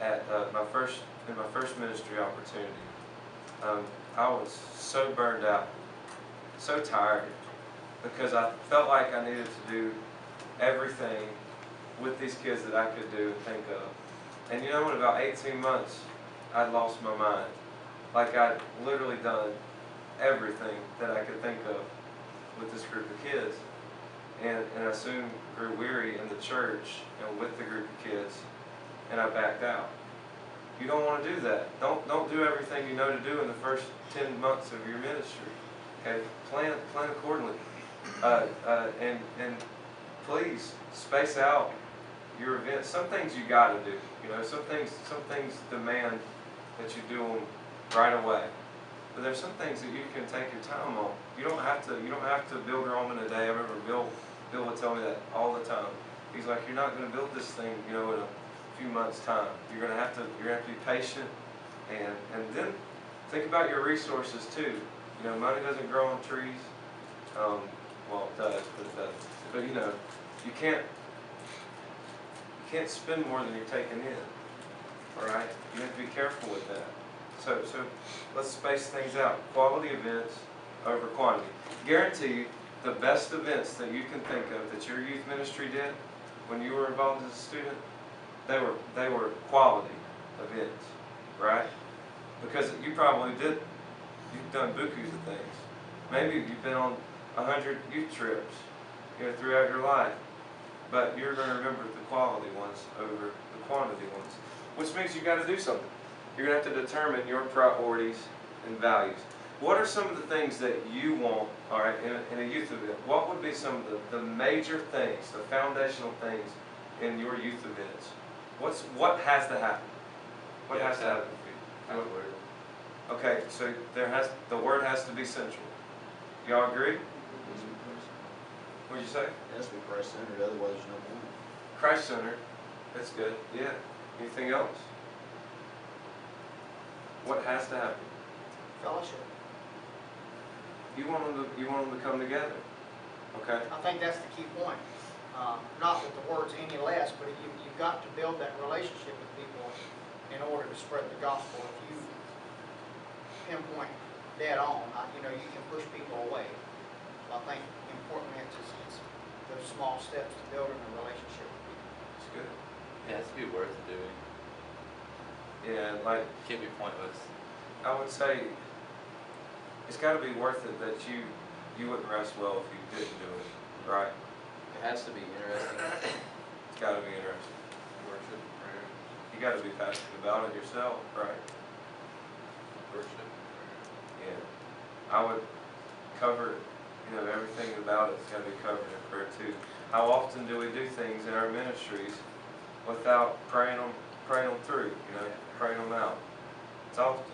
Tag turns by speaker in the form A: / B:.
A: at in my first ministry opportunity. I was so burned out, so tired, because I felt like I needed to do everything with these kids that I could do and think of. And you know, in about 18 months, I'd lost my mind. Like I'd literally done everything that I could think of with this group of kids. And I soon grew weary in the church and with the group of kids, and I backed out. You don't want to do that. Don't do everything you know to do in the first 10 months of your ministry. Okay, plan accordingly, and please space out your events. Some things you got to do. You know, some things demand that you do them right away. But there's some things that you can take your time on. You don't have to build Rome in a day. I remember Bill would tell me that all the time. He's like, you're not going to build this thing, you know, in a few months' time. You're going to have to be patient, and then think about your resources too. You know, money doesn't grow on trees. Well, it does, but it doesn't. But you know, you can't spend more than you're taking in. All right, you have to be careful with that. So let's space things out. Quality events over quantity. Guarantee you, the best events that you can think of that your youth ministry did when you were involved as a student, they were quality events, right? Because you've done bukus of things. Maybe you've been on 100 youth trips, you know, throughout your life. But you're going to remember the quality ones over the quantity ones, which means you've got to do something. You're going to have to determine your priorities and values. What are some of the things that you want, all right, in a youth event? What would be some of the major things, the foundational things in your youth events? What has to happen? What has to happen for you? Okay, so the word has to be central. Y'all agree? What'd you say?
B: It has to be Christ-centered, otherwise there's no point.
A: Christ-centered. That's good. Yeah. Anything else? What has to happen?
C: Fellowship.
A: You want them to come together. Okay.
C: I think that's the key point. Not that the word's any less, but you've got to build that relationship with people in order to spread the gospel. If you pinpoint dead on, you know, you can push people away. I think importantly it's those small steps to building a relationship with people.
A: That's good.
D: Yeah, it's to be worth doing.
A: Yeah, like
D: Can't be pointless.
A: I would say, it's got to be worth it that you wouldn't rest well if you didn't do it, right?
D: It has to be interesting.
A: It's got to be interesting.
D: Worship, prayer,
A: You got to be passionate about it yourself, right?
D: worship.
A: Yeah. I would cover, you know, everything about it's got to be covered in prayer too. How often do we do things in our ministries without praying them through, you know, praying them out? It's often.